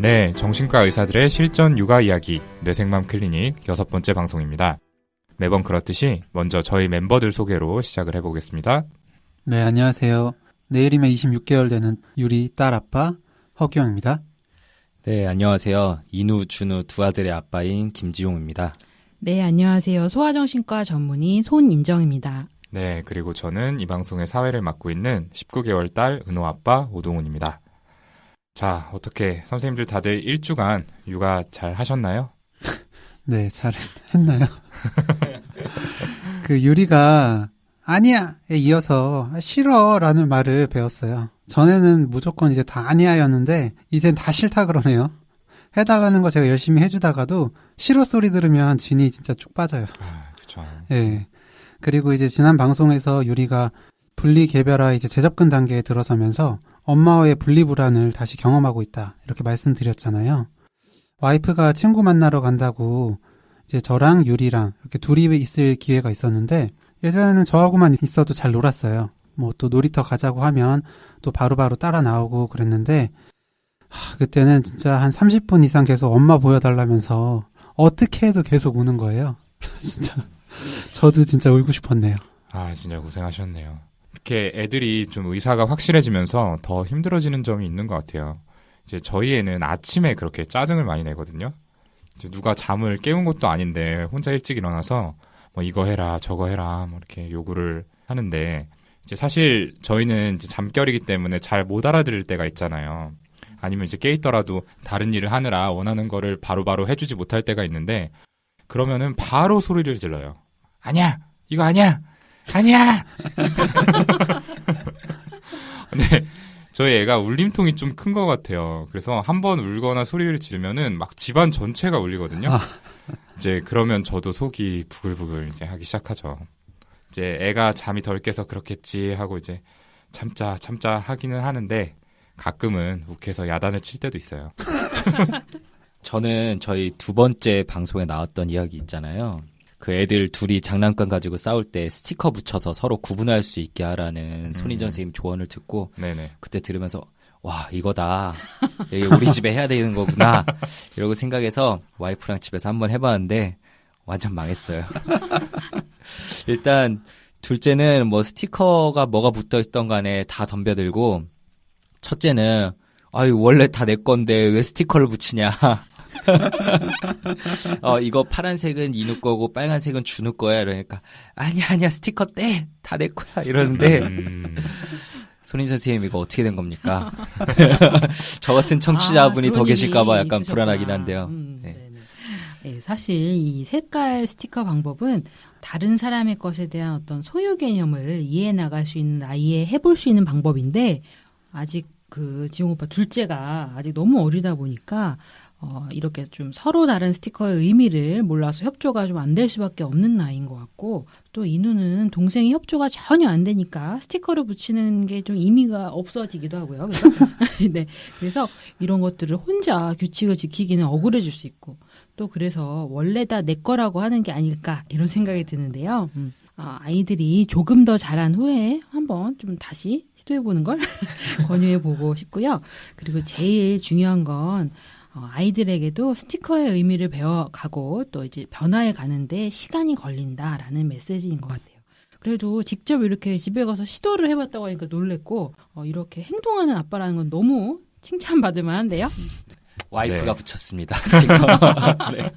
네, 정신과 의사들의 실전 육아 이야기 뇌생맘 클리닉 6번째 방송입니다. 매번 그렇듯이 먼저 저희 멤버들 소개로 시작을 해보겠습니다. 네, 안녕하세요. 내일이면 26개월 되는 유리 딸 아빠 허기영입니다. 네, 안녕하세요. 인우, 준우 두 아들의 아빠인 김지용입니다. 네, 안녕하세요. 소아정신과 전문의 손인정입니다. 네, 그리고 저는 이 방송의 사회를 맡고 있는 19개월 딸 은호 아빠 오동훈입니다. 자, 어떻게 선생님들 다들 1주간 육아 잘 하셨나요? 네, 잘 했나요? 그 유리가 아니야에 이어서 싫어라는 말을 배웠어요. 전에는 무조건 이제 다 아니야였는데 이젠 다 싫다 그러네요. 해달라는 거 제가 열심히 해주다가도 싫어 소리 들으면 진이 진짜 쭉 빠져요. 아, 그렇죠. 예. 그리고 이제 지난 방송에서 유리가 분리 개별화 이제 재접근 단계에 들어서면서 엄마와의 분리 불안을 다시 경험하고 있다 이렇게 말씀드렸잖아요. 와이프가 친구 만나러 간다고 이제 저랑 유리랑 이렇게 둘이 있을 기회가 있었는데 예전에는 저하고만 있어도 잘 놀았어요. 뭐 또 놀이터 가자고 하면 또 바로바로 따라 나오고 그랬는데 그때는 진짜 한 30분 이상 계속 엄마 보여달라면서 어떻게 해도 계속 우는 거예요. 진짜 저도 진짜 울고 싶었네요. 아, 진짜 고생하셨네요. 이렇게 애들이 좀 의사가 확실해지면서 더 힘들어지는 점이 있는 것 같아요. 이제 저희 애는 아침에 그렇게 짜증을 많이 내거든요. 이제 누가 잠을 깨운 것도 아닌데 혼자 일찍 일어나서 뭐 이거 해라 저거 해라 뭐 이렇게 요구를 하는데 이제 사실 저희는 이제 잠결이기 때문에 잘 못 알아들을 때가 있잖아요. 아니면 이제 깨 있더라도 다른 일을 하느라 원하는 거를 바로바로 해주지 못할 때가 있는데 그러면은 바로 소리를 질러요. 아니야! 이거 아니야! 아니야! 근데 저희 애가 울림통이 좀 큰 것 같아요. 그래서 한번 울거나 소리를 지르면은 막 집안 전체가 울리거든요. 이제 그러면 저도 속이 부글부글 이제 하기 시작하죠. 이제 애가 잠이 덜 깨서 그렇겠지 하고 이제 참자 하기는 하는데 가끔은 욱해서 야단을 칠 때도 있어요. 저는 저희 두 번째 방송에 나왔던 이야기 있잖아요. 그 애들 둘이 장난감 가지고 싸울 때 스티커 붙여서 서로 구분할 수 있게 하라는 손인정 선생님 조언을 듣고 네네. 그때 들으면서 와 이거다. 이게 우리 집에 해야 되는 거구나. 이러고 생각해서 와이프랑 집에서 한번 해봤는데 완전 망했어요. 일단 둘째는 뭐 스티커가 뭐가 붙어있던 간에 다 덤벼들고 첫째는 아유 원래 다 내 건데 왜 스티커를 붙이냐. 이거 파란색은 인우 거고 빨간색은 준우 거야. 이러니까 아니야 스티커 떼 다 내 거야 이러는데 손인 선생님 이거 어떻게 된 겁니까? 저 같은 청취자분이 더 계실까봐 약간 있으셨구나. 불안하긴 한데요. 네. 네, 사실 이 색깔 스티커 방법은 다른 사람의 것에 대한 어떤 소유 개념을 이해해 나갈 수 있는 나이에 해볼 수 있는 방법인데 아직 그 지용 오빠 둘째가 아직 너무 어리다 보니까 이렇게 좀 서로 다른 스티커의 의미를 몰라서 협조가 좀 안 될 수밖에 없는 나이인 것 같고 또 인우는 동생이 협조가 전혀 안 되니까 스티커를 붙이는 게 좀 의미가 없어지기도 하고요. 그래서, 네, 그래서 이런 것들을 혼자 규칙을 지키기는 억울해질 수 있고 또 그래서 원래 다 내 거라고 하는 게 아닐까 이런 생각이 드는데요. 아이들이 조금 더 자란 후에 한번 좀 다시 시도해보는 걸 권유해보고 싶고요. 그리고 제일 중요한 건 아이들에게도 스티커의 의미를 배워가고 또 이제 변화해 가는데 시간이 걸린다라는 메시지인 것 같아요. 그래도 직접 이렇게 집에 가서 시도를 해봤다고 하니까 놀랬고 이렇게 행동하는 아빠라는 건 너무 칭찬받을 만한데요. 와이프가 네. 붙였습니다. 스티커. 네.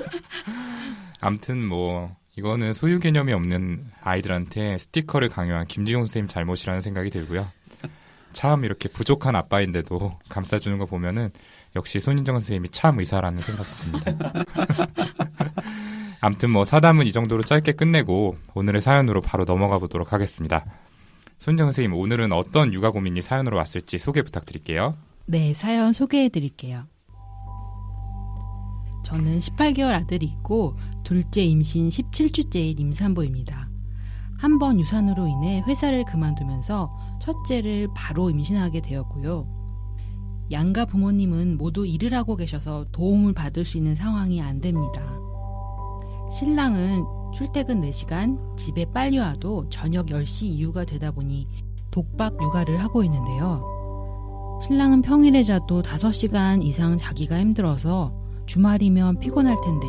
아무튼 뭐 이거는 소유 개념이 없는 아이들한테 스티커를 강요한 김지용 선생님 잘못이라는 생각이 들고요. 참 이렇게 부족한 아빠인데도 감싸주는 거 보면은 역시 손인정 선생님이 참 의사라는 생각도 듭니다. 아무튼 뭐 사담은 이 정도로 짧게 끝내고 오늘의 사연으로 바로 넘어가 보도록 하겠습니다. 손인정 선생님 오늘은 어떤 육아 고민이 사연으로 왔을지 소개 부탁드릴게요. 네, 사연 소개해드릴게요. 저는 18개월 아들이 있고 둘째 임신 17주째인 임산부입니다. 한 번 유산으로 인해 회사를 그만두면서 첫째를 바로 임신하게 되었고요. 양가 부모님은 모두 일을 하고 계셔서 도움을 받을 수 있는 상황이 안 됩니다. 신랑은 출퇴근 4시간, 집에 빨리 와도 저녁 10시 이후가 되다 보니 독박 육아를 하고 있는데요. 신랑은 평일에 자도 5시간 이상 자기가 힘들어서 주말이면 피곤할 텐데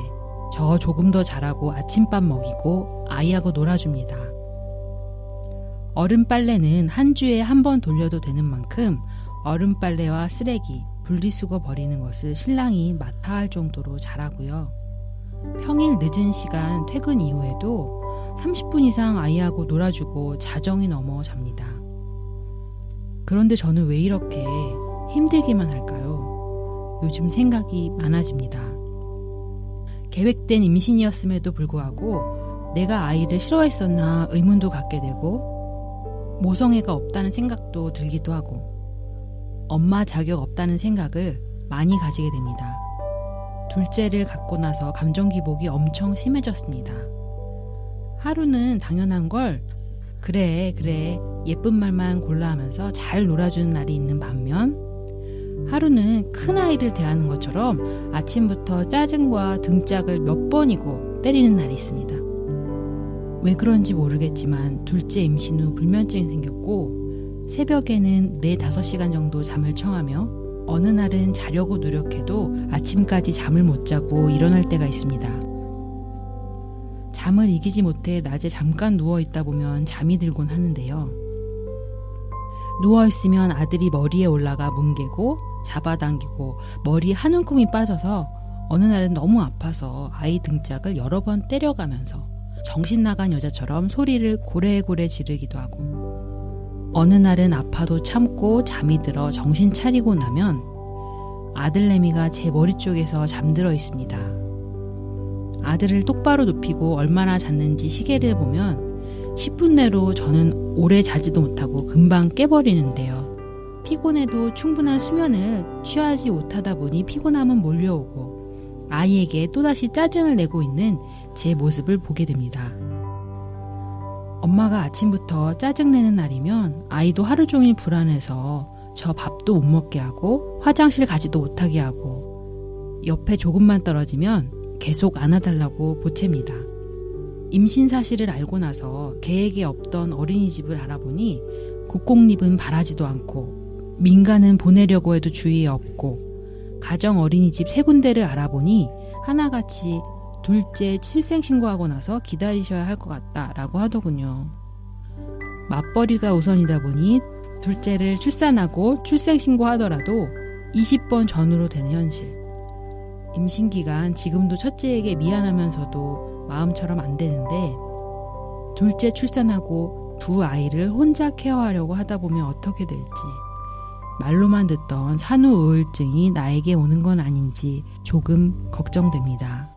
저 조금 더 자라고 아침밥 먹이고 아이하고 놀아줍니다. 얼음 빨래는 한 주에 한 번 돌려도 되는 만큼 얼음 빨래와 쓰레기, 분리수거 버리는 것을 신랑이 맡아 할 정도로 잘하고요. 평일 늦은 시간 퇴근 이후에도 30분 이상 아이하고 놀아주고 자정이 넘어 잡니다. 그런데 저는 왜 이렇게 힘들기만 할까요? 요즘 생각이 많아집니다. 계획된 임신이었음에도 불구하고 내가 아이를 싫어했었나 의문도 갖게 되고 모성애가 없다는 생각도 들기도 하고 엄마 자격 없다는 생각을 많이 가지게 됩니다. 둘째를 갖고 나서 감정 기복이 엄청 심해졌습니다. 하루는 당연한 걸 그래 예쁜 말만 골라 하면서 잘 놀아주는 날이 있는 반면 하루는 큰 아이를 대하는 것처럼 아침부터 짜증과 등짝을 몇 번이고 때리는 날이 있습니다. 왜 그런지 모르겠지만 둘째 임신 후 불면증이 생겼고 새벽에는 4-5시간 정도 잠을 청하며 어느 날은 자려고 노력해도 아침까지 잠을 못 자고 일어날 때가 있습니다. 잠을 이기지 못해 낮에 잠깐 누워있다 보면 잠이 들곤 하는데요. 누워있으면 아들이 머리에 올라가 뭉개고 잡아당기고 머리 한 움큼이 빠져서 어느 날은 너무 아파서 아이 등짝을 여러 번 때려가면서 정신 나간 여자처럼 소리를 고래고래 지르기도 하고 어느 날은 아파도 참고 잠이 들어 정신 차리고 나면 아들내미가 제 머리 쪽에서 잠들어 있습니다. 아들을 똑바로 눕히고 얼마나 잤는지 시계를 보면 10분 내로 저는 오래 자지도 못하고 금방 깨버리는데요. 피곤해도 충분한 수면을 취하지 못하다 보니 피곤함은 몰려오고 아이에게 또다시 짜증을 내고 있는 제 모습을 보게 됩니다. 엄마가 아침부터 짜증내는 날이면 아이도 하루 종일 불안해서 저 밥도 못 먹게 하고 화장실 가지도 못하게 하고 옆에 조금만 떨어지면 계속 안아달라고 보챕니다. 임신 사실을 알고 나서 계획에 없던 어린이집을 알아보니 국공립은 바라지도 않고 민간은 보내려고 해도 주위에 없고 가정 어린이집 3군데를 알아보니 하나같이 둘째 출생신고하고 나서 기다리셔야 할 것 같다라고 하더군요. 맞벌이가 우선이다 보니 둘째를 출산하고 출생신고하더라도 20번 전후로 되는 현실. 임신기간 지금도 첫째에게 미안하면서도 마음처럼 안 되는데 둘째 출산하고 2 아이를 혼자 케어하려고 하다 보면 어떻게 될지 말로만 듣던 산후 우울증이 나에게 오는 건 아닌지 조금 걱정됩니다.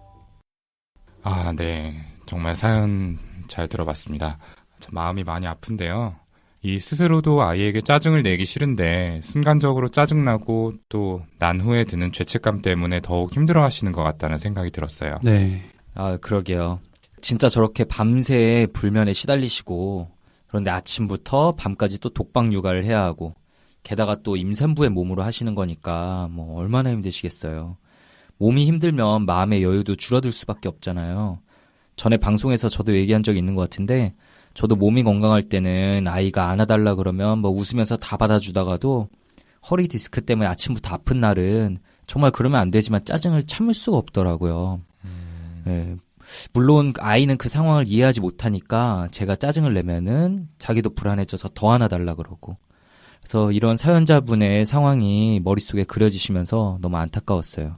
아, 네. 정말 사연 잘 들어봤습니다. 참 마음이 많이 아픈데요. 이 스스로도 아이에게 짜증을 내기 싫은데 순간적으로 짜증나고 또 난 후에 드는 죄책감 때문에 더욱 힘들어 하시는 것 같다는 생각이 들었어요. 네. 아, 그러게요. 진짜 저렇게 밤새 불면에 시달리시고 그런데 아침부터 밤까지 또 독박 육아를 해야 하고 게다가 또 임산부의 몸으로 하시는 거니까 뭐 얼마나 힘드시겠어요. 몸이 힘들면 마음의 여유도 줄어들 수밖에 없잖아요. 전에 방송에서 저도 얘기한 적이 있는 것 같은데 저도 몸이 건강할 때는 아이가 안아달라 그러면 뭐 웃으면서 다 받아주다가도 허리 디스크 때문에 아침부터 아픈 날은 정말 그러면 안 되지만 짜증을 참을 수가 없더라고요. 네. 물론 아이는 그 상황을 이해하지 못하니까 제가 짜증을 내면은 자기도 불안해져서 더 안아달라 그러고 그래서 이런 사연자분의 상황이 머릿속에 그려지시면서 너무 안타까웠어요.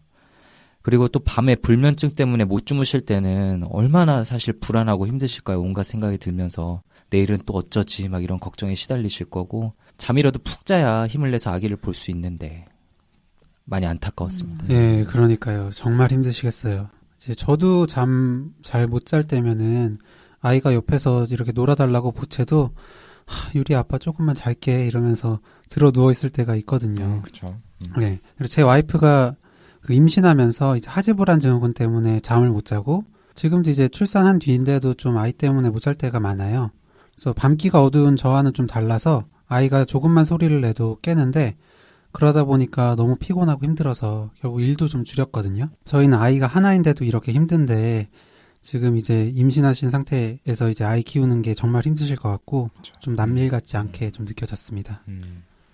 그리고 또 밤에 불면증 때문에 못 주무실 때는 얼마나 사실 불안하고 힘드실까요? 온갖 생각이 들면서 내일은 또 어쩌지 막 이런 걱정에 시달리실 거고 잠이라도 푹 자야 힘을 내서 아기를 볼 수 있는데 많이 안타까웠습니다. 네, 그러니까요. 정말 힘드시겠어요. 이제 저도 잠 잘 못 잘 때면은 아이가 옆에서 이렇게 놀아달라고 보채도 유리 아빠 조금만 잘게 이러면서 들어 누워 있을 때가 있거든요. 그렇죠. 네. 그리고 제 와이프가 그 임신하면서 이제 하지불안 증후군 때문에 잠을 못 자고 지금도 이제 출산한 뒤인데도 좀 아이 때문에 못 잘 때가 많아요. 그래서 밤기가 어두운 저와는 좀 달라서 아이가 조금만 소리를 내도 깨는데 그러다 보니까 너무 피곤하고 힘들어서 결국 일도 좀 줄였거든요. 저희는 아이가 하나인데도 이렇게 힘든데 지금 이제 임신하신 상태에서 이제 아이 키우는 게 정말 힘드실 것 같고 좀 남일 같지 않게 좀 느껴졌습니다.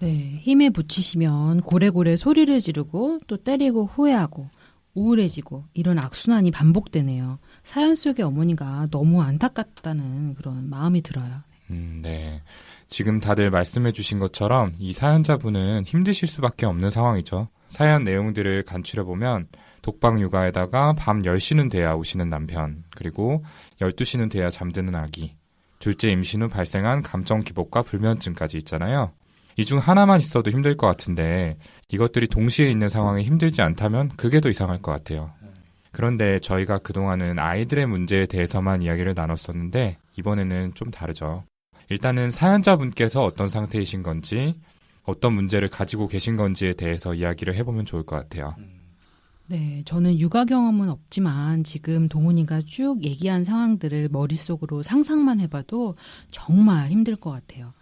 네, 힘에 부치시면 고래고래 소리를 지르고 또 때리고 후회하고 우울해지고 이런 악순환이 반복되네요. 사연 속의 어머니가 너무 안타깝다는 그런 마음이 들어요. 네. 지금 다들 말씀해 주신 것처럼 이 사연자분은 힘드실 수밖에 없는 상황이죠. 사연 내용들을 간추려보면 독방 육아에다가 밤 10시는 돼야 오시는 남편, 그리고 12시는 돼야 잠드는 아기, 둘째 임신 후 발생한 감정 기복과 불면증까지 있잖아요. 이 중 하나만 있어도 힘들 것 같은데 이것들이 동시에 있는 상황이 힘들지 않다면 그게 더 이상할 것 같아요. 그런데 저희가 그동안은 아이들의 문제에 대해서만 이야기를 나눴었는데 이번에는 좀 다르죠. 일단은 사연자분께서 어떤 상태이신 건지, 어떤 문제를 가지고 계신 건지에 대해서 이야기를 해보면 좋을 것 같아요. 네, 저는 육아 경험은 없지만 지금 동훈이가 쭉 얘기한 상황들을 머릿속으로 상상만 해봐도 정말 힘들 것 같아요.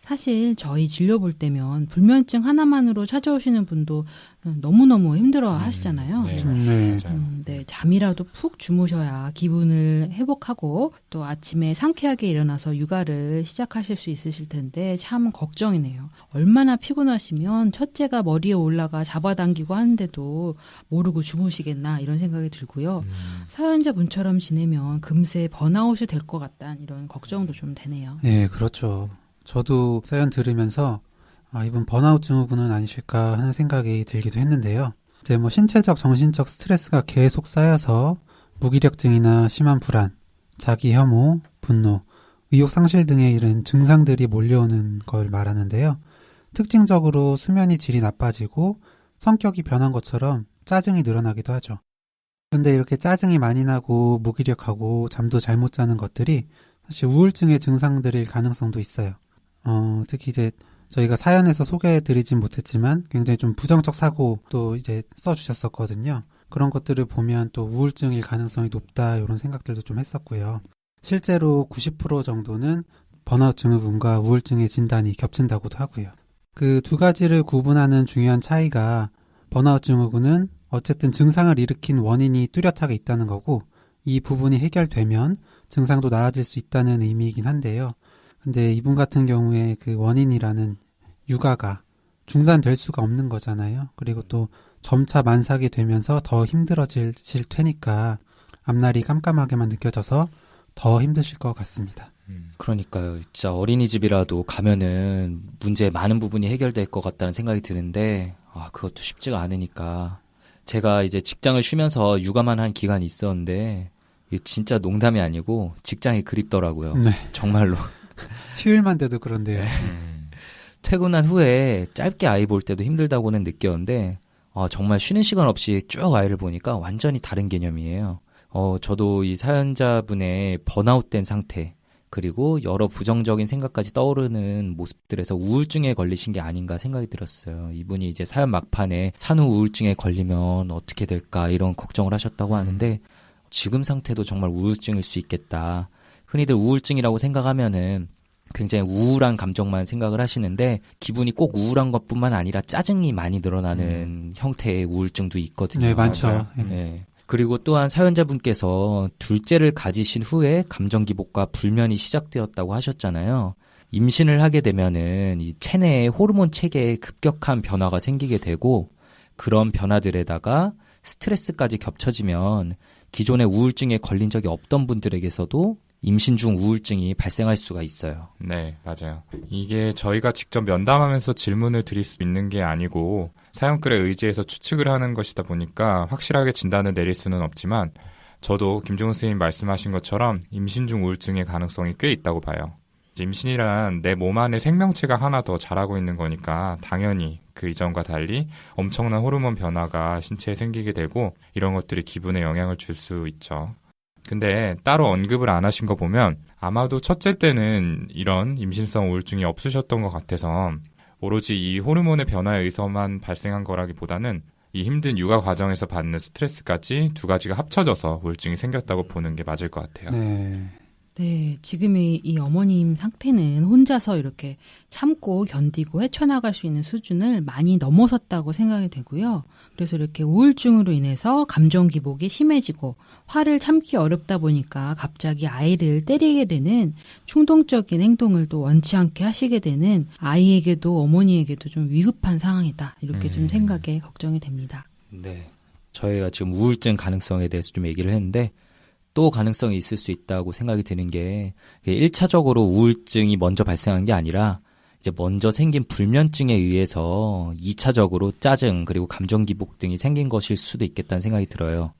사실 저희 진료 볼 때면 불면증 하나만으로 찾아오시는 분도 너무너무 힘들어 하시잖아요. 네, 네. 맞아요. 네, 잠이라도 푹 주무셔야 기분을 회복하고 또 아침에 상쾌하게 일어나서 육아를 시작하실 수 있으실 텐데 참 걱정이네요. 얼마나 피곤하시면 첫째가 머리에 올라가 잡아당기고 하는데도 모르고 주무시겠나 이런 생각이 들고요. 사연자분처럼 지내면 금세 번아웃이 될 것 같다는 이런 걱정도 좀 되네요. 네, 그렇죠. 저도 사연 들으면서 이분 번아웃 증후군은 아니실까 하는 생각이 들기도 했는데요. 이제 뭐 신체적, 정신적 스트레스가 계속 쌓여서 무기력증이나 심한 불안, 자기 혐오, 분노, 의욕 상실 등의 이런 증상들이 몰려오는 걸 말하는데요. 특징적으로 수면이 질이 나빠지고 성격이 변한 것처럼 짜증이 늘어나기도 하죠. 그런데 이렇게 짜증이 많이 나고 무기력하고 잠도 잘 못 자는 것들이 사실 우울증의 증상들일 가능성도 있어요. 특히 이제 저희가 사연에서 소개해드리진 못했지만 굉장히 좀 부정적 사고도 이제 써주셨었거든요. 그런 것들을 보면 또 우울증일 가능성이 높다 이런 생각들도 좀 했었고요. 실제로 90% 정도는 번아웃 증후군과 우울증의 진단이 겹친다고도 하고요. 그 두 가지를 구분하는 중요한 차이가 번아웃 증후군은 어쨌든 증상을 일으킨 원인이 뚜렷하게 있다는 거고 이 부분이 해결되면 증상도 나아질 수 있다는 의미이긴 한데요. 근데 이분 같은 경우에 그 원인이라는 육아가 중단될 수가 없는 거잖아요. 그리고 또 점차 만삭이 되면서 더 힘들어질 테니까 앞날이 깜깜하게만 느껴져서 더 힘드실 것 같습니다. 그러니까요. 진짜 어린이집이라도 가면은 문제의 많은 부분이 해결될 것 같다는 생각이 드는데 그것도 쉽지가 않으니까 제가 이제 직장을 쉬면서 육아만 한 기간이 있었는데 이게 진짜 농담이 아니고 직장이 그립더라고요. 네. 정말로. 휴일만 돼도 그런데요. 퇴근한 후에 짧게 아이 볼 때도 힘들다고는 느꼈는데 정말 쉬는 시간 없이 쭉 아이를 보니까 완전히 다른 개념이에요. 저도 이 사연자분의 번아웃된 상태 그리고 여러 부정적인 생각까지 떠오르는 모습들에서 우울증에 걸리신 게 아닌가 생각이 들었어요. 이분이 이제 사연 막판에 산후 우울증에 걸리면 어떻게 될까 이런 걱정을 하셨다고 하는데 지금 상태도 정말 우울증일 수 있겠다. 흔히들 우울증이라고 생각하면은 굉장히 우울한 감정만 생각을 하시는데 기분이 꼭 우울한 것뿐만 아니라 짜증이 많이 늘어나는 형태의 우울증도 있거든요. 네, 많죠. 네. 그리고 또한 사연자분께서 둘째를 가지신 후에 감정 기복과 불면이 시작되었다고 하셨잖아요. 임신을 하게 되면은 이 체내의 호르몬 체계에 급격한 변화가 생기게 되고 그런 변화들에다가 스트레스까지 겹쳐지면 기존의 우울증에 걸린 적이 없던 분들에게서도 임신 중 우울증이 발생할 수가 있어요. 네, 맞아요. 이게 저희가 직접 면담하면서 질문을 드릴 수 있는 게 아니고 사연글에 의지해서 추측을 하는 것이다 보니까 확실하게 진단을 내릴 수는 없지만 저도 김종훈 선생님 말씀하신 것처럼 임신 중 우울증의 가능성이 꽤 있다고 봐요. 임신이란 내 몸 안에 생명체가 하나 더 자라고 있는 거니까 당연히 그 이전과 달리 엄청난 호르몬 변화가 신체에 생기게 되고 이런 것들이 기분에 영향을 줄 수 있죠. 근데 따로 언급을 안 하신 거 보면 아마도 첫째 때는 이런 임신성 우울증이 없으셨던 것 같아서 오로지 이 호르몬의 변화에 의해서만 발생한 거라기보다는 이 힘든 육아 과정에서 받는 스트레스까지 두 가지가 합쳐져서 우울증이 생겼다고 보는 게 맞을 것 같아요. 네. 네, 지금의 이 어머님 상태는 혼자서 이렇게 참고 견디고 헤쳐나갈 수 있는 수준을 많이 넘어섰다고 생각이 되고요. 그래서 이렇게 우울증으로 인해서 감정 기복이 심해지고 화를 참기 어렵다 보니까 갑자기 아이를 때리게 되는 충동적인 행동을 또 원치 않게 하시게 되는 아이에게도 어머니에게도 좀 위급한 상황이다. 이렇게 좀 생각에 걱정이 됩니다. 네. 저희가 지금 우울증 가능성에 대해서 좀 얘기를 했는데 또 가능성이 있을 수 있다고 생각이 드는 게 1차적으로 우울증이 먼저 발생한 게 아니라 이제 먼저 생긴 불면증에 의해서 2차적으로 짜증 그리고 감정 기복 등이 생긴 것일 수도 있겠다는 생각이 들어요.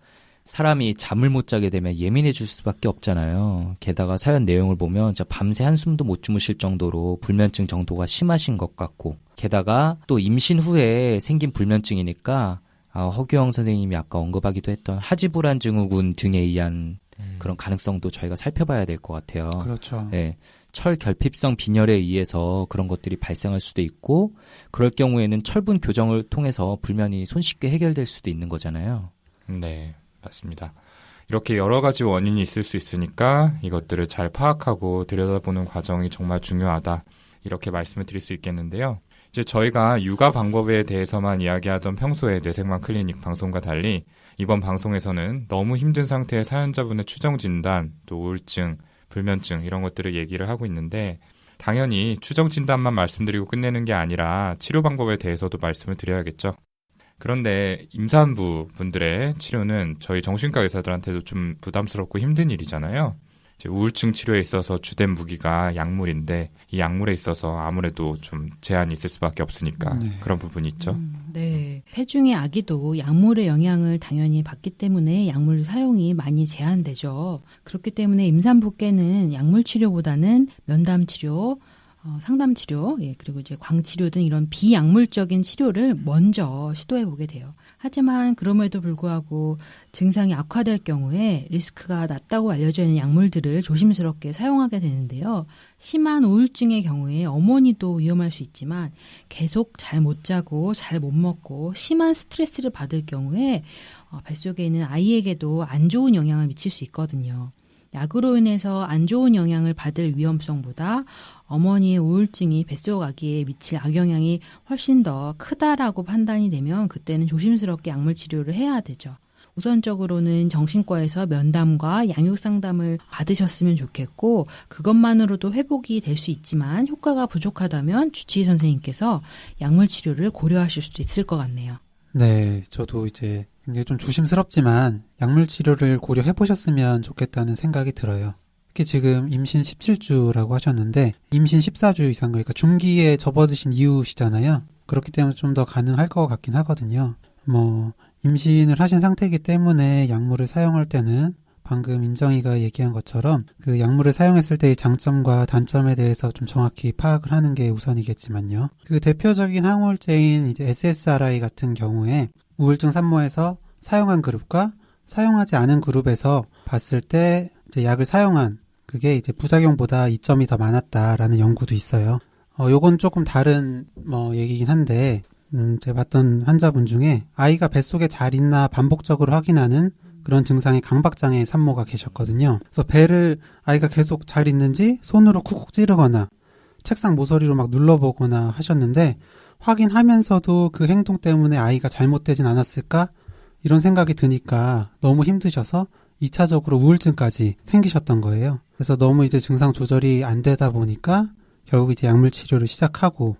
사람이 잠을 못 자게 되면 예민해질 수밖에 없잖아요. 게다가 사연 내용을 보면 진짜 밤새 한숨도 못 주무실 정도로 불면증 정도가 심하신 것 같고 게다가 또 임신 후에 생긴 불면증이니까 허규영 선생님이 아까 언급하기도 했던 하지불안 증후군 등에 의한 그런 가능성도 저희가 살펴봐야 될 것 같아요. 그렇죠. 네, 철결핍성 빈혈에 의해서 그런 것들이 발생할 수도 있고 그럴 경우에는 철분 교정을 통해서 불면이 손쉽게 해결될 수도 있는 거잖아요. 네, 맞습니다. 이렇게 여러 가지 원인이 있을 수 있으니까 이것들을 잘 파악하고 들여다보는 과정이 정말 중요하다. 이렇게 말씀을 드릴 수 있겠는데요. 이제 저희가 육아 방법에 대해서만 이야기하던 평소의 뇌생맘 클리닉 방송과 달리 이번 방송에서는 너무 힘든 상태의 사연자분의 추정 진단, 또 우울증, 불면증 이런 것들을 얘기를 하고 있는데 당연히 추정 진단만 말씀드리고 끝내는 게 아니라 치료 방법에 대해서도 말씀을 드려야겠죠. 그런데 임산부 분들의 치료는 저희 정신과 의사들한테도 좀 부담스럽고 힘든 일이잖아요. 이제 우울증 치료에 있어서 주된 무기가 약물인데 이 약물에 있어서 아무래도 좀 제한이 있을 수밖에 없으니까 그런 부분이 있죠. 네. 폐중의 아기도 약물의 영향을 당연히 받기 때문에 약물 사용이 많이 제한되죠. 그렇기 때문에 임산부께는 약물 치료보다는 면담 치료, 상담 치료, 그리고 이제 광치료 등 이런 비약물적인 치료를 먼저 시도해 보게 돼요. 하지만 그럼에도 불구하고 증상이 악화될 경우에 리스크가 낮다고 알려져 있는 약물들을 조심스럽게 사용하게 되는데요. 심한 우울증의 경우에 어머니도 위험할 수 있지만 계속 잘 못 자고 잘 못 먹고 심한 스트레스를 받을 경우에 뱃속에 있는 아이에게도 안 좋은 영향을 미칠 수 있거든요. 약으로 인해서 안 좋은 영향을 받을 위험성보다 어머니의 우울증이 뱃속 아기에 미칠 악영향이 훨씬 더 크다라고 판단이 되면 그때는 조심스럽게 약물 치료를 해야 되죠. 우선적으로는 정신과에서 면담과 양육 상담을 받으셨으면 좋겠고 그것만으로도 회복이 될 수 있지만 효과가 부족하다면 주치의 선생님께서 약물 치료를 고려하실 수도 있을 것 같네요. 네, 저도 이제 굉장히 좀 조심스럽지만 약물 치료를 고려해 보셨으면 좋겠다는 생각이 들어요. 특히 지금 임신 17주라고 하셨는데 임신 14주 이상 그러니까 중기에 접어드신 이후시잖아요. 그렇기 때문에 좀 더 가능할 것 같긴 하거든요. 임신을 하신 상태이기 때문에 약물을 사용할 때는 방금 인정이가 얘기한 것처럼 그 약물을 사용했을 때의 장점과 단점에 대해서 좀 정확히 파악을 하는 게 우선이겠지만요. 그 대표적인 항우울제인 이제 SSRI 같은 경우에 우울증 산모에서 사용한 그룹과 사용하지 않은 그룹에서 봤을 때 이제 약을 사용한 그게 이제 부작용보다 이점이 더 많았다라는 연구도 있어요. 요건 조금 다른 얘기긴 한데 제가 봤던 환자분 중에 아이가 뱃속에 잘 있나 반복적으로 확인하는 그런 증상의 강박장애 산모가 계셨거든요. 그래서 배를 아이가 계속 잘 있는지 손으로 쿡쿡 찌르거나 책상 모서리로 막 눌러보거나 하셨는데 확인하면서도 그 행동 때문에 아이가 잘못되진 않았을까? 이런 생각이 드니까 너무 힘드셔서 2차적으로 우울증까지 생기셨던 거예요. 그래서 너무 이제 증상 조절이 안 되다 보니까 결국 이제 약물 치료를 시작하고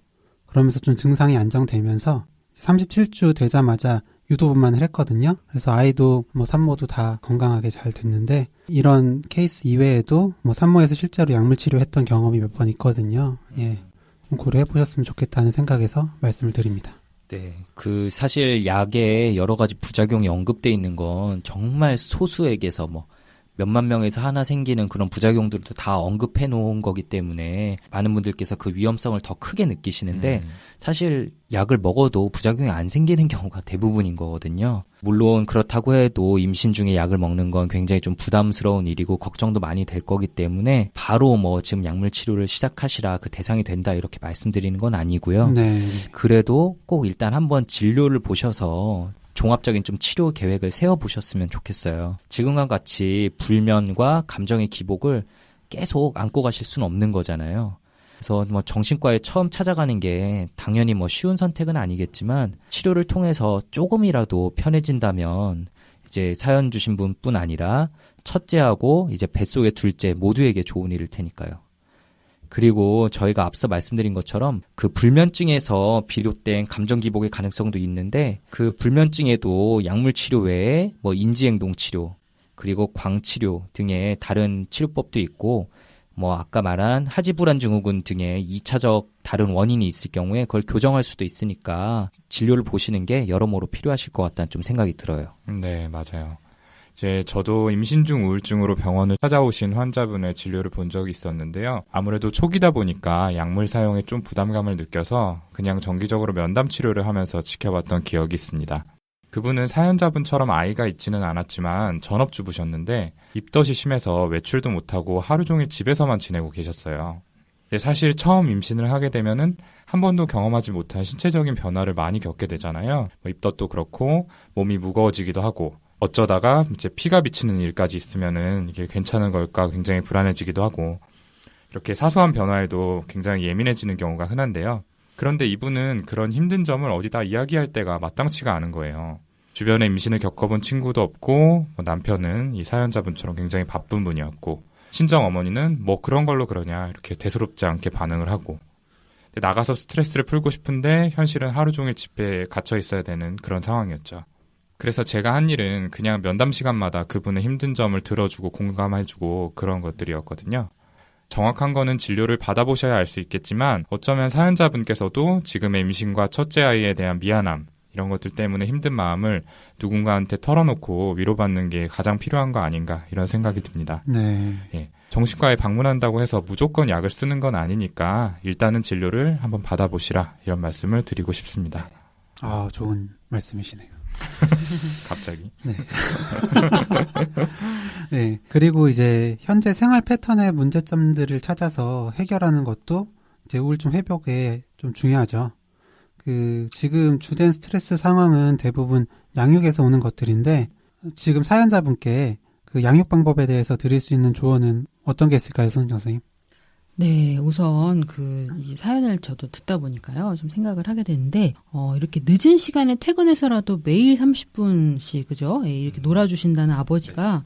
그러면서 좀 증상이 안정되면서 37주 되자마자 유도분만을 했거든요. 그래서 아이도 산모도 다 건강하게 잘 됐는데 이런 케이스 이외에도 산모에서 실제로 약물 치료했던 경험이 몇 번 있거든요. 좀 고려해 보셨으면 좋겠다는 생각에서 말씀을 드립니다. 네, 사실 약에 여러 가지 부작용이 언급돼 있는 건 정말 소수에게서 몇만 명에서 하나 생기는 그런 부작용들도 다 언급해 놓은 거기 때문에 많은 분들께서 그 위험성을 더 크게 느끼시는데 사실 약을 먹어도 부작용이 안 생기는 경우가 대부분인 거거든요. 물론 그렇다고 해도 임신 중에 약을 먹는 건 굉장히 좀 부담스러운 일이고 걱정도 많이 될 거기 때문에 바로 지금 약물 치료를 시작하시라 그 대상이 된다 이렇게 말씀드리는 건 아니고요. 네. 그래도 꼭 일단 한번 진료를 보셔서 종합적인 좀 치료 계획을 세워보셨으면 좋겠어요. 지금과 같이 불면과 감정의 기복을 계속 안고 가실 수는 없는 거잖아요. 그래서 뭐 정신과에 처음 찾아가는 게 당연히 뭐 쉬운 선택은 아니겠지만 치료를 통해서 조금이라도 편해진다면 이제 사연 주신 분뿐 아니라 첫째하고 이제 뱃속의 둘째 모두에게 좋은 일일 테니까요. 그리고 저희가 앞서 말씀드린 것처럼 그 불면증에서 비롯된 감정 기복의 가능성도 있는데 그 불면증에도 약물 치료 외에 뭐 인지행동 치료 그리고 광치료 등의 다른 치료법도 있고 뭐 아까 말한 하지불안 증후군 등의 2차적 다른 원인이 있을 경우에 그걸 교정할 수도 있으니까 진료를 보시는 게 여러모로 필요하실 것 같다는 좀 생각이 들어요. 네, 맞아요. 이제 저도 임신 중 우울증으로 병원을 찾아오신 환자분의 진료를 본 적이 있었는데요. 아무래도 초기다 보니까 약물 사용에 좀 부담감을 느껴서 그냥 정기적으로 면담 치료를 하면서 지켜봤던 기억이 있습니다. 그분은 사연자분처럼 아이가 있지는 않았지만 전업주부셨는데 입덧이 심해서 외출도 못하고 하루 종일 집에서만 지내고 계셨어요. 근데 사실 처음 임신을 하게 되면은 한 번도 경험하지 못한 신체적인 변화를 많이 겪게 되잖아요. 뭐 입덧도 그렇고 몸이 무거워지기도 하고 어쩌다가 이제 피가 비치는 일까지 있으면은 이게 괜찮은 걸까 굉장히 불안해지기도 하고 이렇게 사소한 변화에도 굉장히 예민해지는 경우가 흔한데요. 그런데 이분은 그런 힘든 점을 어디다 이야기할 때가 마땅치가 않은 거예요. 주변에 임신을 겪어본 친구도 없고 남편은 이 사연자분처럼 굉장히 바쁜 분이었고 친정 어머니는 뭐 그런 걸로 그러냐 이렇게 대수롭지 않게 반응을 하고 나가서 스트레스를 풀고 싶은데 현실은 하루 종일 집에 갇혀 있어야 되는 그런 상황이었죠. 그래서 제가 한 일은 그냥 면담 시간마다 그분의 힘든 점을 들어주고 공감해주고 그런 것들이었거든요. 정확한 거는 진료를 받아보셔야 알 수 있겠지만 어쩌면 사연자분께서도 지금의 임신과 첫째 아이에 대한 미안함 이런 것들 때문에 힘든 마음을 누군가한테 털어놓고 위로받는 게 가장 필요한 거 아닌가 이런 생각이 듭니다. 네. 예, 정신과에 방문한다고 해서 무조건 약을 쓰는 건 아니니까 일단은 진료를 한번 받아보시라 이런 말씀을 드리고 싶습니다. 아, 좋은 말씀이시네요. 갑자기. 네. 네. 그리고 이제 현재 생활 패턴의 문제점들을 찾아서 해결하는 것도 이제 우울증 회복에 좀 중요하죠. 지금 주된 스트레스 상황은 대부분 양육에서 오는 것들인데 지금 사연자분께 그 양육 방법에 대해서 드릴 수 있는 조언은 어떤 게 있을까요, 손은정 선생님? 네, 우선 이 사연을 저도 듣다 보니까요, 좀 생각을 하게 되는데, 이렇게 늦은 시간에 퇴근해서라도 매일 30분씩, 그죠? 예, 이렇게 놀아주신다는 아버지가,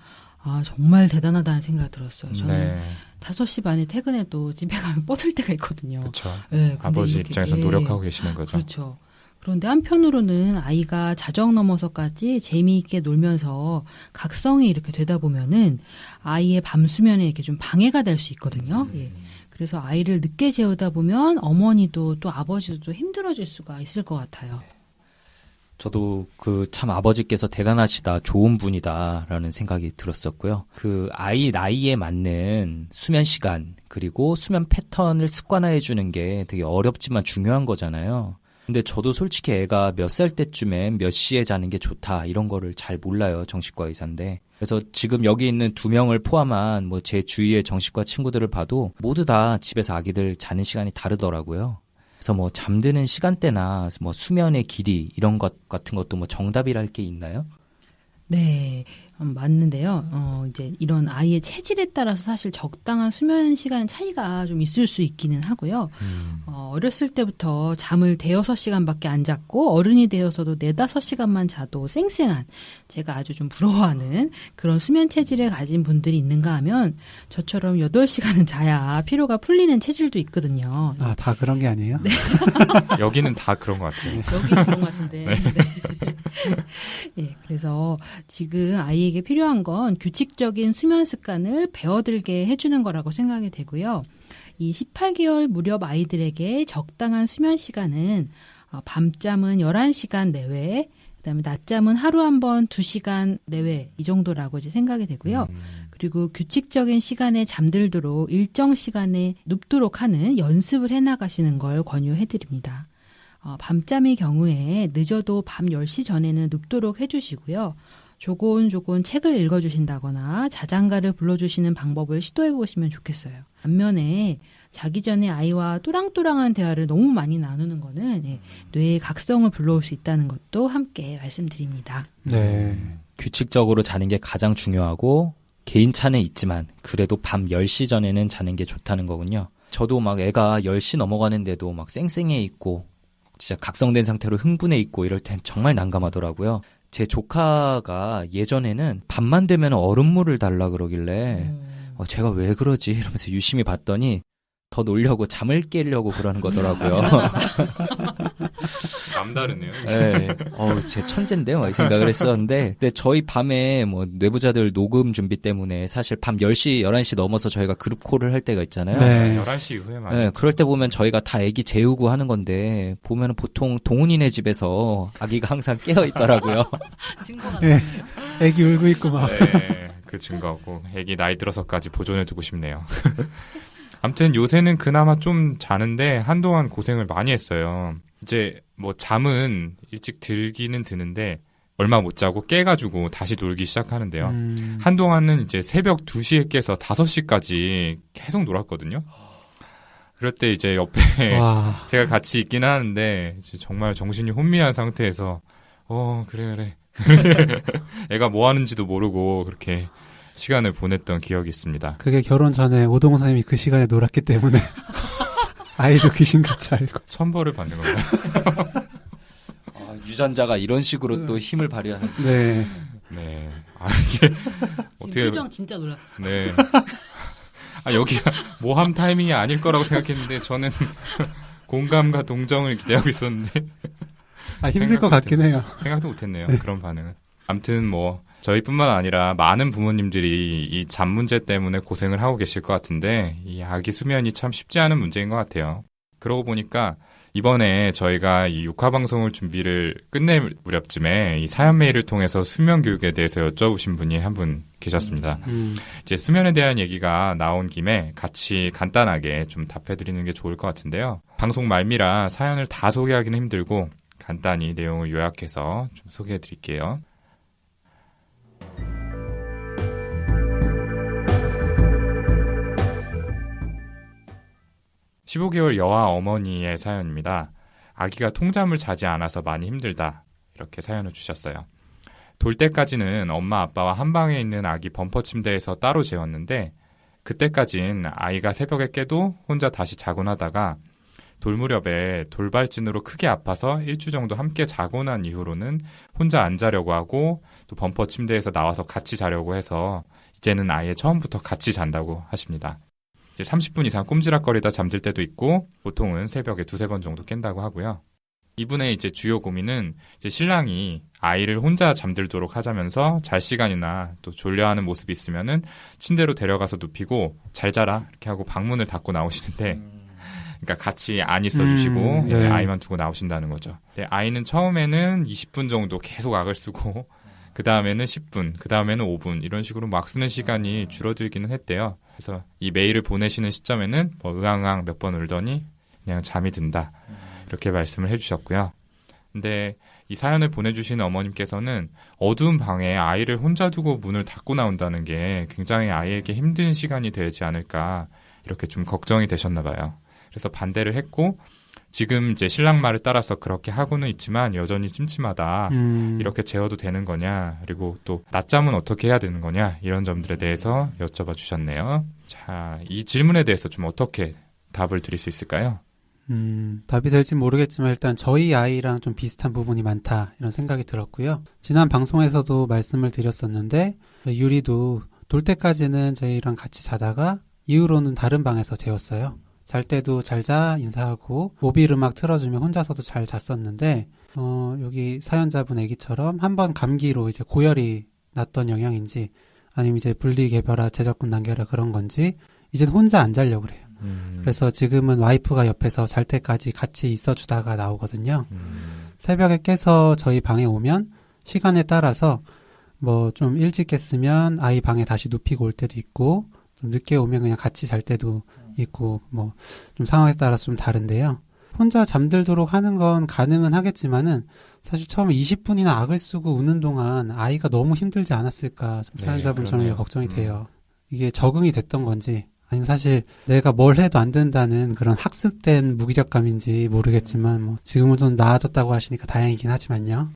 정말 대단하다는 생각이 들었어요. 저는 네. 5시 반에 퇴근해도 집에 가면 뻗을 때가 있거든요. 그렇죠. 네, 아버지 입장에서 노력하고 계시는 거죠. 그렇죠. 그런데 한편으로는 아이가 자정 넘어서까지 재미있게 놀면서 각성이 이렇게 되다 보면은 아이의 밤 수면에 이렇게 좀 방해가 될 수 있거든요. 예. 그래서 아이를 늦게 재우다 보면 어머니도 또 아버지도 또 힘들어질 수가 있을 것 같아요. 저도 참 아버지께서 대단하시다, 좋은 분이다라는 생각이 들었었고요. 아이 나이에 맞는 수면 시간, 그리고 수면 패턴을 습관화해 주는 게 되게 어렵지만 중요한 거잖아요. 근데 저도 솔직히 애가 몇 살 때쯤엔 몇 시에 자는 게 좋다, 이런 거를 잘 몰라요, 정신과 의사인데. 그래서 지금 여기 있는 2명을 포함한 뭐 제 주위의 정신과 친구들을 봐도 모두 다 집에서 아기들 자는 시간이 다르더라고요. 그래서 뭐 잠드는 시간대나 뭐 수면의 길이 이런 것 같은 것도 뭐 정답이랄 게 있나요? 네, 맞는데요. 이제 이런 아이의 체질에 따라서 사실 적당한 수면 시간 차이가 좀 있을 수 있기는 하고요. 어렸을 때부터 잠을 5-6시간밖에 안 잤고 어른이 되어서도 4-5시간만 자도 쌩쌩한, 제가 아주 좀 부러워하는 그런 수면 체질을 가진 분들이 있는가 하면 저처럼 8시간은 자야 피로가 풀리는 체질도 있거든요. 아, 다 그런 게 아니에요? 네. 여기는 다 그런 것 같아요. 여기는 그런 것 같은데. 네. 네, 그래서 지금 아이에게 필요한 건 규칙적인 수면 습관을 배워들게 해주는 거라고 생각이 되고요. 이 18개월 무렵 아이들에게 적당한 수면 시간은 밤잠은 11시간 내외, 그다음에 낮잠은 하루 한 번 2시간 내외 이 정도라고 이제 생각이 되고요. 그리고 규칙적인 시간에 잠들도록 일정 시간에 눕도록 하는 연습을 해나가시는 걸 권유해드립니다. 밤잠의 경우에 늦어도 밤 10시 전에는 눕도록 해주시고요. 조곤조곤 책을 읽어주신다거나 자장가를 불러주시는 방법을 시도해보시면 좋겠어요. 반면에 자기 전에 아이와 또랑또랑한 대화를 너무 많이 나누는 거는 뇌의 각성을 불러올 수 있다는 것도 함께 말씀드립니다. 네. 규칙적으로 자는 게 가장 중요하고 개인차는 있지만 그래도 밤 10시 전에는 자는 게 좋다는 거군요. 저도 막 애가 10시 넘어가는데도 막 쌩쌩해 있고 진짜 각성된 상태로 흥분해 있고 이럴 땐 정말 난감하더라고요. 제 조카가 예전에는 밤만 되면 얼음물을 달라 그러길래 제가 왜 그러지? 이러면서 유심히 봤더니 더 놀려고 잠을 깨려고 그러는 거더라고요. 남다르네요. 네. 제 천재인데 막 이 생각을 했었는데 근데 저희 밤에 뭐 뇌부자들 녹음 준비 때문에 사실 밤 10시, 11시 넘어서 저희가 그룹 콜을 할 때가 있잖아요. 네. 11시 이후에 많이. 네, 그럴 때 보면 저희가 다 애기 재우고 하는 건데 보면은 보통 동훈이네 집에서 아기가 항상 깨어 있더라고요. 증거가 네. 나네요. 애기 울고 있고 막. 네, 그 증거고 애기 나이 들어서까지 보존해두고 싶네요. 아무튼 요새는 그나마 좀 자는데 한동안 고생을 많이 했어요. 이제 뭐 잠은 일찍 들기는 드는데 얼마 못 자고 깨가지고 다시 놀기 시작하는데요. 한동안은 이제 새벽 2시에 깨서 5시까지 계속 놀았거든요. 그럴 때 이제 옆에 와. 제가 같이 있긴 하는데 이제 정말 정신이 혼미한 상태에서 그래 애가 뭐 하는지도 모르고 그렇게 시간을 보냈던 기억이 있습니다. 그게 결혼 전에 오동호 선생님이 그 시간에 놀았기 때문에 아이도 귀신같이 알고. 천벌을 받는 건가요? 유전자가 이런 식으로 또 힘을 발휘하는. 네. 네. 이게 지금 어떻게 표정 진짜 놀랐어요. 네. 여기가 모함 타이밍이 아닐 거라고 생각했는데 저는 공감과 동정을 기대하고 있었는데 힘들 것 같긴 해요. 생각도 못했네요. 그런 반응은. 아무튼 뭐 저희뿐만 아니라 많은 부모님들이 이 잠 문제 때문에 고생을 하고 계실 것 같은데 이 아기 수면이 참 쉽지 않은 문제인 것 같아요. 그러고 보니까 이번에 저희가 이 6화 방송을 준비를 끝낼 무렵쯤에 이 사연 메일을 통해서 수면 교육에 대해서 여쭤보신 분이 한 분 계셨습니다. 이제 수면에 대한 얘기가 나온 김에 같이 간단하게 좀 답해드리는 게 좋을 것 같은데요. 방송 말미라 사연을 다 소개하기는 힘들고 간단히 내용을 요약해서 좀 소개해드릴게요. 15개월 여아 어머니의 사연입니다. 아기가 통잠을 자지 않아서 많이 힘들다. 이렇게 사연을 주셨어요. 돌 때까지는 엄마 아빠와 한 방에 있는 아기 범퍼 침대에서 따로 재웠는데 그때까진 아이가 새벽에 깨도 혼자 다시 자곤 하다가 돌 무렵에 돌발진으로 크게 아파서 일주 정도 함께 자고 난 이후로는 혼자 안 자려고 하고 또 범퍼 침대에서 나와서 같이 자려고 해서 이제는 아예 처음부터 같이 잔다고 하십니다. 이제 30분 이상 꼼지락거리다 잠들 때도 있고 보통은 새벽에 2-3번 정도 깬다고 하고요. 이분의 이제 주요 고민은 이제 신랑이 아이를 혼자 잠들도록 하자면서 잘 시간이나 또 졸려하는 모습이 있으면은 침대로 데려가서 눕히고 잘 자라 이렇게 하고 방문을 닫고 나오시는데 그러니까 같이 안 있어주시고 네. 아이만 두고 나오신다는 거죠. 근데 아이는 처음에는 20분 정도 계속 악을 쓰고 그 다음에는 10분, 그 다음에는 5분 이런 식으로 막 쓰는 시간이 줄어들기는 했대요. 그래서 이 메일을 보내시는 시점에는 뭐 으앙으앙 몇 번 울더니 그냥 잠이 든다 이렇게 말씀을 해주셨고요. 근데 이 사연을 보내주신 어머님께서는 어두운 방에 아이를 혼자 두고 문을 닫고 나온다는 게 굉장히 아이에게 힘든 시간이 되지 않을까 이렇게 좀 걱정이 되셨나 봐요. 그래서 반대를 했고 지금 이제 신랑 말을 따라서 그렇게 하고는 있지만 여전히 찜찜하다. 이렇게 재워도 되는 거냐. 그리고 또 낮잠은 어떻게 해야 되는 거냐. 이런 점들에 대해서 여쭤봐 주셨네요. 자, 이 질문에 대해서 좀 어떻게 답을 드릴 수 있을까요? 답이 될지 모르겠지만 일단 저희 아이랑 좀 비슷한 부분이 많다 이런 생각이 들었고요. 지난 방송에서도 말씀을 드렸었는데 유리도 돌 때까지는 저희랑 같이 자다가 이후로는 다른 방에서 재웠어요. 잘 때도 잘 자 인사하고 모빌 음악 틀어주면 혼자서도 잘 잤었는데 여기 사연자분 애기처럼 한번 감기로 이제 고열이 났던 영향인지 아니면 이제 분리개별화 제접근 단계라 그런 건지 이젠 혼자 안 자려고 그래요. 그래서 지금은 와이프가 옆에서 잘 때까지 같이 있어주다가 나오거든요. 새벽에 깨서 저희 방에 오면 시간에 따라서 뭐 좀 일찍 깼으면 아이 방에 다시 눕히고 올 때도 있고 좀 늦게 오면 그냥 같이 잘 때도 있고 뭐 좀 상황에 따라서 좀 다른데요. 혼자 잠들도록 하는 건 가능은 하겠지만은 사실 처음에 20분이나 악을 쓰고 우는 동안 아이가 너무 힘들지 않았을까 사연자분처럼 그러네요. 걱정이 돼요. 이게 적응이 됐던 건지 아니면 사실 내가 뭘 해도 안 된다는 그런 학습된 무기력감인지 모르겠지만 뭐 지금은 좀 나아졌다고 하시니까 다행이긴 하지만요.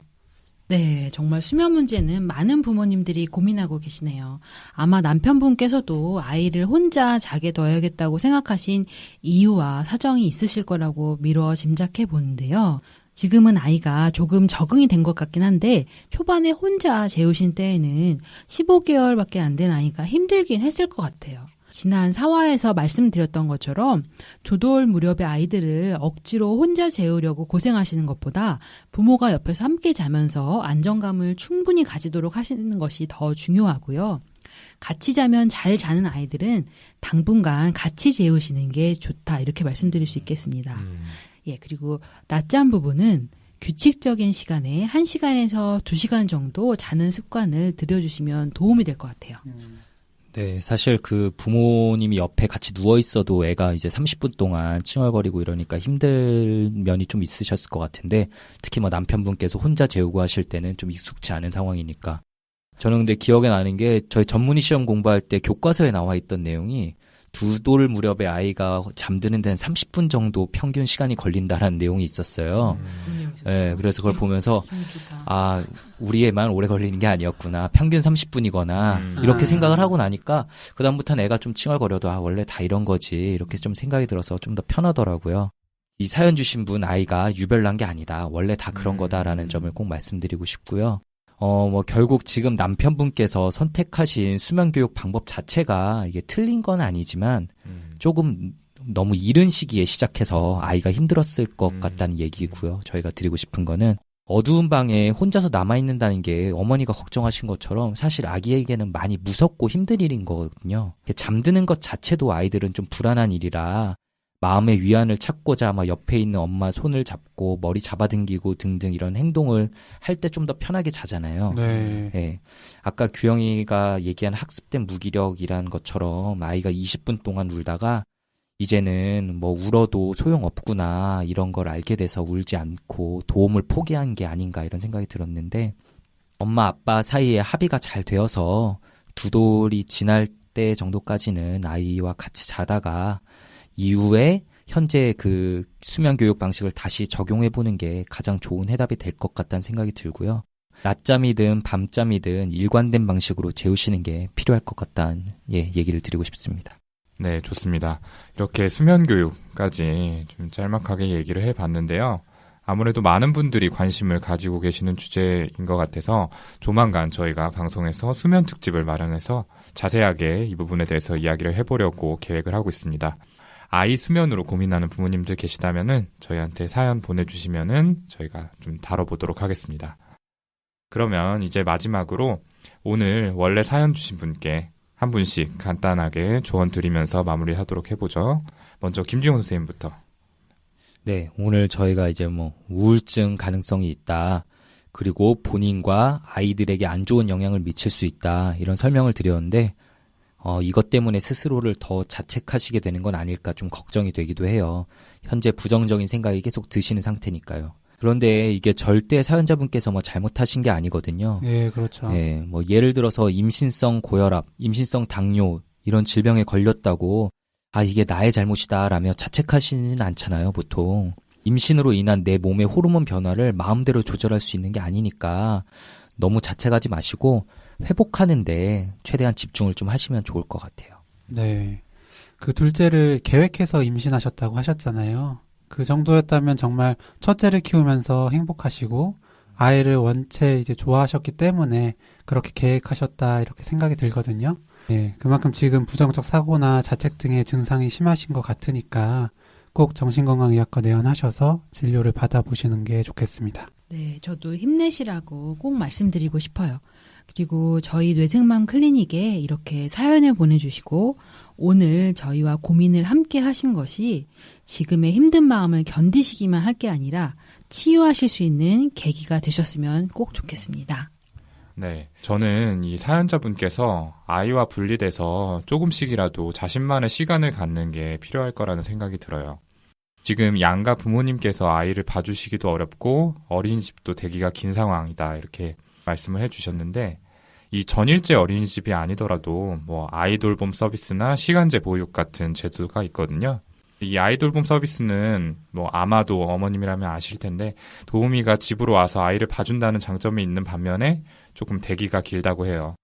네, 정말 수면 문제는 많은 부모님들이 고민하고 계시네요. 아마 남편분께서도 아이를 혼자 자게 둬야겠다고 생각하신 이유와 사정이 있으실 거라고 미뤄 짐작해 보는데요. 지금은 아이가 조금 적응이 된 것 같긴 한데 초반에 혼자 재우신 때에는 15개월밖에 안 된 아이가 힘들긴 했을 것 같아요. 지난 4화에서 말씀드렸던 것처럼 2돌 무렵의 아이들을 억지로 혼자 재우려고 고생하시는 것보다 부모가 옆에서 함께 자면서 안정감을 충분히 가지도록 하시는 것이 더 중요하고요. 같이 자면 잘 자는 아이들은 당분간 같이 재우시는 게 좋다 이렇게 말씀드릴 수 있겠습니다. 예, 그리고 낮잠 부분은 규칙적인 시간에 1시간에서 2시간 정도 자는 습관을 들여주시면 도움이 될 것 같아요. 네, 사실 그 부모님이 옆에 같이 누워 있어도 애가 이제 30분 동안 칭얼거리고 이러니까 힘들 면이 좀 있으셨을 것 같은데 특히 뭐 남편분께서 혼자 재우고 하실 때는 좀 익숙치 않은 상황이니까 저는 근데 기억에 나는 게 저희 전문의 시험 공부할 때 교과서에 나와 있던 내용이 2돌 무렵의 아이가 잠드는 데는 30분 정도 평균 시간이 걸린다라는 내용이 있었어요. 네, 그래서 그걸 보면서 아, 우리 애만 오래 걸리는 게 아니었구나. 평균 30분이거나 이렇게 생각을 하고 나니까 그다음부터는 애가 좀 칭얼거려도 아, 원래 다 이런 거지. 이렇게 좀 생각이 들어서 좀 더 편하더라고요. 이 사연 주신 분 아이가 유별난 게 아니다. 원래 다 그런 거다라는 점을 꼭 말씀드리고 싶고요. 뭐 결국 지금 남편분께서 선택하신 수면 교육 방법 자체가 이게 틀린 건 아니지만 조금 너무 이른 시기에 시작해서 아이가 힘들었을 것 같다는 얘기고요. 저희가 드리고 싶은 거는 어두운 방에 혼자서 남아있는다는 게 어머니가 걱정하신 것처럼 사실 아기에게는 많이 무섭고 힘든 일인 거거든요. 잠드는 것 자체도 아이들은 좀 불안한 일이라 마음의 위안을 찾고자 아마 옆에 있는 엄마 손을 잡고 머리 잡아당기고 등등 이런 행동을 할 때 좀 더 편하게 자잖아요. 네. 예. 아까 규영이가 얘기한 학습된 무기력이란 것처럼 아이가 20분 동안 울다가 이제는 뭐 울어도 소용없구나 이런 걸 알게 돼서 울지 않고 도움을 포기한 게 아닌가 이런 생각이 들었는데 엄마 아빠 사이에 합의가 잘 되어서 2돌이 지날 때 정도까지는 아이와 같이 자다가 이후에 현재 그 수면 교육 방식을 다시 적용해보는 게 가장 좋은 해답이 될 것 같다는 생각이 들고요. 낮잠이든 밤잠이든 일관된 방식으로 재우시는 게 필요할 것 같다는 얘기를 드리고 싶습니다. 네, 좋습니다. 이렇게 수면 교육까지 좀 짤막하게 얘기를 해봤는데요. 아무래도 많은 분들이 관심을 가지고 계시는 주제인 것 같아서 조만간 저희가 방송에서 수면 특집을 마련해서 자세하게 이 부분에 대해서 이야기를 해보려고 계획을 하고 있습니다. 아이 수면으로 고민하는 부모님들 계시다면은 저희한테 사연 보내주시면은 저희가 좀 다뤄보도록 하겠습니다. 그러면 이제 마지막으로 오늘 원래 사연 주신 분께 한 분씩 간단하게 조언 드리면서 마무리하도록 해보죠. 먼저 김지용 선생님부터. 네, 오늘 저희가 이제 뭐 우울증 가능성이 있다. 그리고 본인과 아이들에게 안 좋은 영향을 미칠 수 있다. 이런 설명을 드렸는데 이것 때문에 스스로를 더 자책하시게 되는 건 아닐까 좀 걱정이 되기도 해요. 현재 부정적인 생각이 계속 드시는 상태니까요. 그런데 이게 절대 사연자분께서 뭐 잘못하신 게 아니거든요. 예, 그렇죠. 예, 뭐 예를 들어서 임신성 고혈압, 임신성 당뇨 이런 질병에 걸렸다고 아 이게 나의 잘못이다라며 자책하시는 않잖아요, 보통. 임신으로 인한 내 몸의 호르몬 변화를 마음대로 조절할 수 있는 게 아니니까 너무 자책하지 마시고 회복하는데 최대한 집중을 좀 하시면 좋을 것 같아요. 네. 그 둘째를 계획해서 임신하셨다고 하셨잖아요. 그 정도였다면 정말 첫째를 키우면서 행복하시고 아이를 원체 이제 좋아하셨기 때문에 그렇게 계획하셨다 이렇게 생각이 들거든요. 네, 그만큼 지금 부정적 사고나 자책 등의 증상이 심하신 것 같으니까 꼭 정신건강의학과 내원하셔서 진료를 받아보시는 게 좋겠습니다. 네, 저도 힘내시라고 꼭 말씀드리고 싶어요. 그리고 저희 뇌생맘 클리닉에 이렇게 사연을 보내주시고 오늘 저희와 고민을 함께 하신 것이 지금의 힘든 마음을 견디시기만 할 게 아니라 치유하실 수 있는 계기가 되셨으면 꼭 좋겠습니다. 네, 저는 이 사연자분께서 아이와 분리돼서 조금씩이라도 자신만의 시간을 갖는 게 필요할 거라는 생각이 들어요. 지금 양가 부모님께서 아이를 봐주시기도 어렵고 어린이집도 대기가 긴 상황이다 이렇게 말씀을 해주셨는데 이 전일제 어린이집이 아니더라도 뭐 아이 돌봄 서비스나 시간제 보육 같은 제도가 있거든요. 이 아이돌봄 서비스는 뭐 아마도 어머님이라면 아실 텐데 도우미가 집으로 와서 아이를 봐준다는 장점이 있는 반면에 조금 대기가 길다고 해요.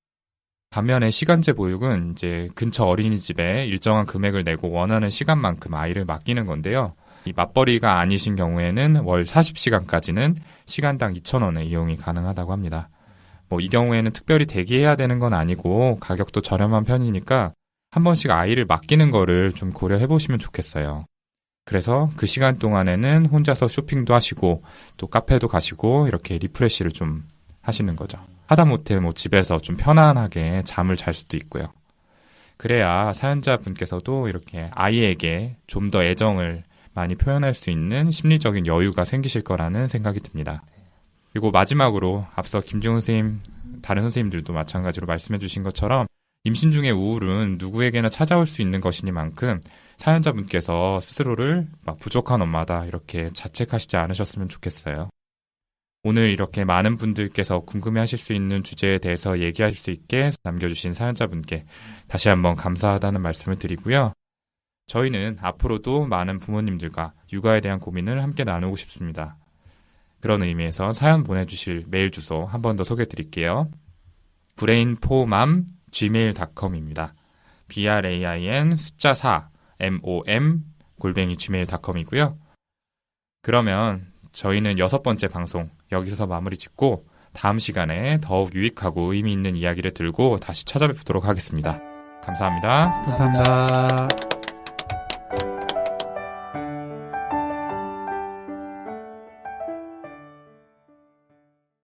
반면에 시간제 보육은 이제 근처 어린이집에 일정한 금액을 내고 원하는 시간만큼 아이를 맡기는 건데요. 이 맞벌이가 아니신 경우에는 월 40시간까지는 시간당 2,000원의 이용이 가능하다고 합니다. 뭐 이 경우에는 특별히 대기해야 되는 건 아니고 가격도 저렴한 편이니까 한 번씩 아이를 맡기는 거를 좀 고려해 보시면 좋겠어요. 그래서 그 시간 동안에는 혼자서 쇼핑도 하시고 또 카페도 가시고 이렇게 리프레시를 좀 하시는 거죠. 하다못해 뭐 집에서 좀 편안하게 잠을 잘 수도 있고요. 그래야 사연자분께서도 이렇게 아이에게 좀 더 애정을 많이 표현할 수 있는 심리적인 여유가 생기실 거라는 생각이 듭니다. 그리고 마지막으로 앞서 김지훈 선생님, 다른 선생님들도 마찬가지로 말씀해 주신 것처럼 임신 중의 우울은 누구에게나 찾아올 수 있는 것이니만큼 사연자분께서 스스로를 막 부족한 엄마다 이렇게 자책하시지 않으셨으면 좋겠어요. 오늘 이렇게 많은 분들께서 궁금해하실 수 있는 주제에 대해서 얘기하실 수 있게 남겨주신 사연자분께 다시 한번 감사하다는 말씀을 드리고요. 저희는 앞으로도 많은 부모님들과 육아에 대한 고민을 함께 나누고 싶습니다. 그런 의미에서 사연 보내주실 메일 주소 한 번 더 소개해 드릴게요. brainformam@gmail.com입니다. brain 숫자 4 mom@gmail.com이고요. 그러면 저희는 6번째 방송 여기서 마무리 짓고 다음 시간에 더욱 유익하고 의미 있는 이야기를 들고 다시 찾아뵙도록 하겠습니다. 감사합니다. 감사합니다.